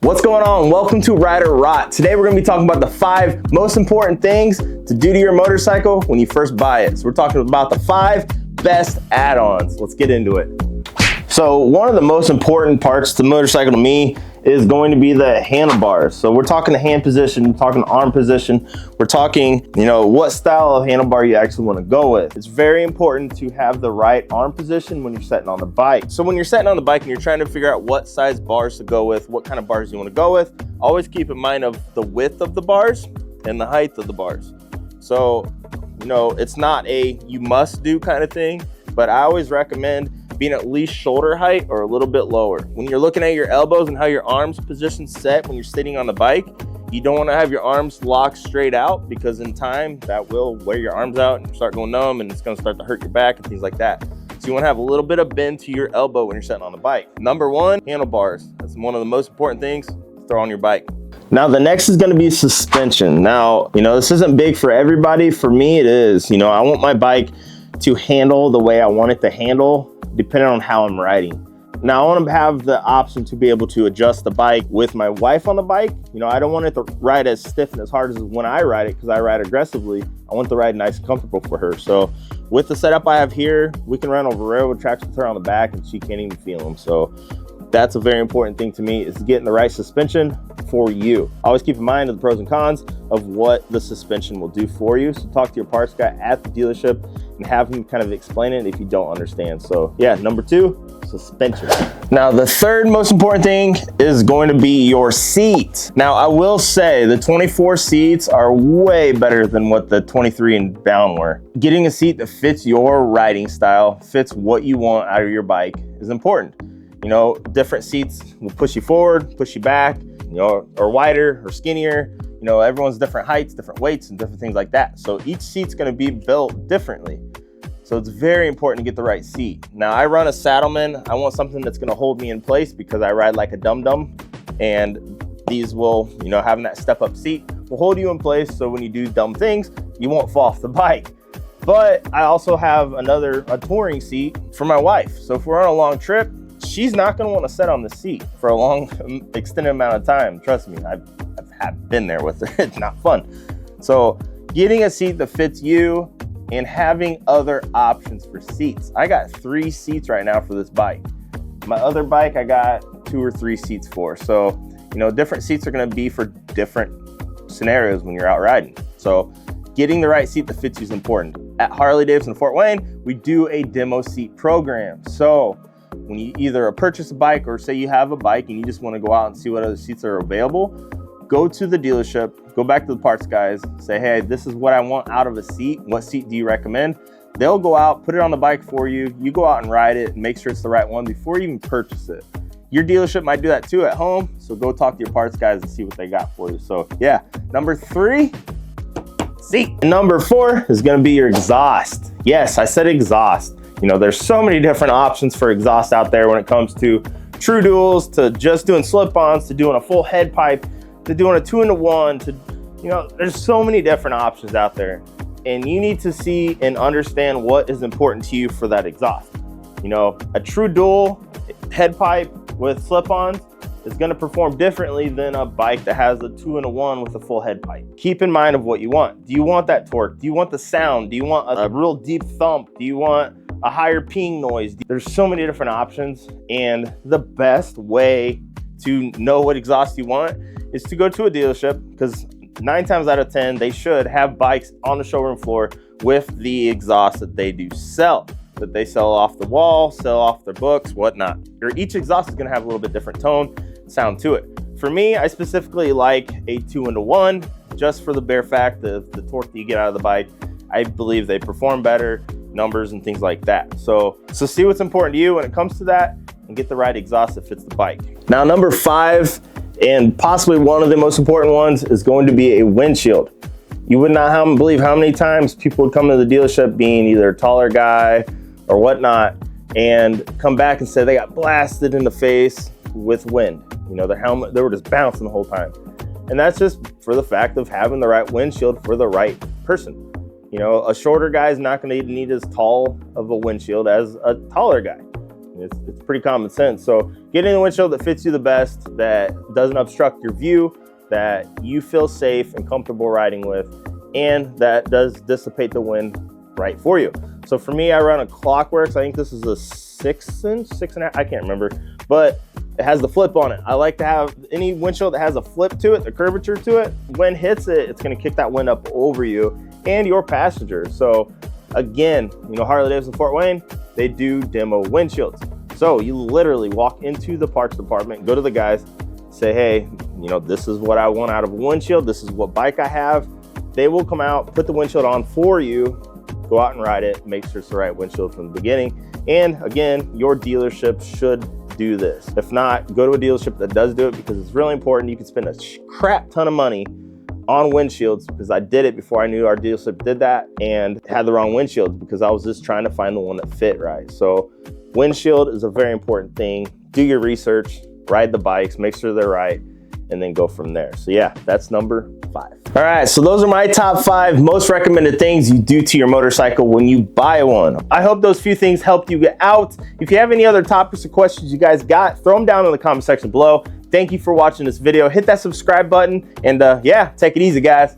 What's going on? Welcome to Ride or Rot. Today we're going to be talking about the 5 most important things to do to your motorcycle when you first buy it. So we're talking about the 5 best add-ons. Let's get into it. So one of the most important parts to the motorcycle to me is going to be the handlebars. So we're talking the hand position, we're talking arm position, we're talking, what style of handlebar you actually want to go with. It's very important to have the right arm position when you're setting on the bike. So when you're setting on the bike and you're trying to figure out what size bars to go with, what kind of bars you want to go with, always keep in mind of the width of the bars and the height of the bars. So, it's not a you must do kind of thing, but I always recommend being at least shoulder height or a little bit lower. When you're looking at your elbows and how your arms position set when you're sitting on the bike, you don't want to have your arms locked straight out, because in time that will wear your arms out and start going numb, and it's going to start to hurt your back and things like that. So you want to have a little bit of bend to your elbow when you're sitting on the bike. Number 1, handlebars. That's one of the most important things to throw on your bike. Now the next is going to be suspension. Now, this isn't big for everybody. For me it is. I want my bike to handle the way I want it to handle, depending on how I'm riding. Now I want to have the option to be able to adjust the bike with my wife on the bike. I don't want it to ride as stiff and as hard as when I ride it, because I ride aggressively. I want the ride nice and comfortable for her. So with the setup I have here, we can run over railroad tracks with her on the back and she can't even feel them. So that's a very important thing to me, is getting the right suspension for you. Always keep in mind the pros and cons of what the suspension will do for you. So talk to your parts guy at the dealership and have him kind of explain it if you don't understand. So yeah, number 2, suspension. Now the third most important thing is going to be your seat. Now I will say the 24 seats are way better than what the 23 and down were. Getting a seat that fits your riding style, fits what you want out of your bike, is important. Different seats will push you forward, push you back, or wider or skinnier. Everyone's different heights, different weights, and different things like that. So each seat's going to be built differently. So it's very important to get the right seat. Now I run a Saddleman. I want something that's going to hold me in place, because I ride like a dum-dum, and these will, having that step-up seat will hold you in place. So when you do dumb things, you won't fall off the bike. But I also have a touring seat for my wife. So if we're on a long trip, she's not going to want to sit on the seat for a long extended amount of time. Trust me, I've been there with her. It's not fun. So getting a seat that fits you and having other options for seats. I got 3 seats right now for this bike. My other bike I got 2 or 3 seats for. So different seats are going to be for different scenarios when you're out riding. So getting the right seat that fits you is important. At Harley Davidson Fort Wayne, we do a demo seat program. So when you either purchase a bike, or say you have a bike and you just want to go out and see what other seats are available, go to the dealership, go back to the parts guys, say, hey, this is what I want out of a seat. What seat do you recommend? They'll go out, put it on the bike for you. You go out and ride it and make sure it's the right one before you even purchase it. Your dealership might do that too at home. So go talk to your parts guys and see what they got for you. So yeah, number 3, seat. And number 4 is going to be your exhaust. Yes, I said exhaust. There's so many different options for exhaust out there when it comes to true duals, to just doing slip-ons, to doing a full head pipe, to doing a 2-in-1, to, there's so many different options out there. And you need to see and understand what is important to you for that exhaust. A true dual head pipe with slip-ons is going to perform differently than a bike that has a 2-in-1 with a full head pipe. Keep in mind of what you want. Do you want that torque? Do you want the sound? Do you want a real deep thump? Do you want a higher ping noise? There's so many different options, and the best way to know what exhaust you want is to go to a dealership, because 9 times out of 10 they should have bikes on the showroom floor with the exhaust that they do sell, that they sell off the wall, sell off their books, whatnot. Each exhaust is going to have a little bit different tone, sound to it. For me, I specifically like a 2-in-1, just for the bare fact of the torque that you get out of the bike. I believe they perform better, numbers and things like that. So see what's important to you when it comes to that, and get the right exhaust that fits the bike. Now number 5, and possibly one of the most important ones, is going to be a windshield. You would not believe how many times people would come to the dealership being either a taller guy or whatnot, and come back and say they got blasted in the face with wind. Their helmet, they were just bouncing the whole time. And that's just for the fact of having the right windshield for the right person. A shorter guy is not going to need as tall of a windshield as a taller guy. It's pretty common sense. So getting a windshield that fits you the best, that doesn't obstruct your view, that you feel safe and comfortable riding with, and that does dissipate the wind right for you. So for me, I run a Clockworks. I think this is a 6-inch, 6.5, I can't remember, but it has the flip on it. I like to have any windshield that has a flip to it, the curvature to it. Wind hits it, it's gonna kick that wind up over you and your passenger. So again, you know, Harley Davidson Fort Wayne, they do demo windshields. So you literally walk into the parts department, go to the guys, say, hey, you know, this is what I want out of a windshield. This is what bike I have. They will come out, put the windshield on for you, go out and ride it, make sure it's the right windshield from the beginning. And again, your dealership should do this. If not, go to a dealership that does do it, because it's really important. You can spend a crap ton of money on windshields, because I did it before I knew our dealership did that and had the wrong windshields because I was just trying to find the one that fit right. So windshield is a very important thing. Do your research, ride the bikes, make sure they're right, and then go from there. So yeah, that's number 5. All right, so those are my top 5 most recommended things you do to your motorcycle when you buy one. I hope those few things helped you get out. If you have any other topics or questions you guys got, throw them down in the comment section below. Thank you for watching this video. Hit that subscribe button, and yeah, take it easy, guys.